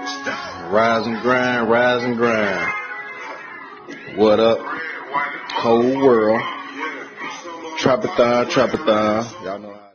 Rise and grind, rise and grind. What up? Cold world. Trapathon, trapathon. Y'all know how.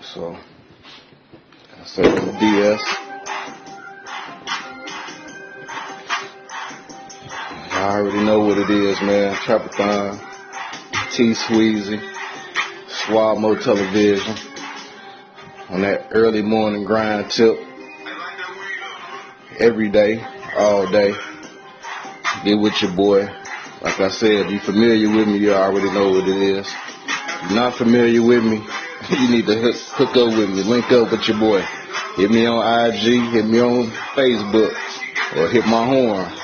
So, I said DS. I already know what it is, man. Trapathon, T-Sweezy, Swabmo Television. On that early morning grind tip. Every day, all day. Get with your boy. Like I said, if you're familiar with me, you already know what it is. If you're not familiar with me, you need to hook up with me, link up with your boy. Hit me on IG, hit me on Facebook, or hit my horn.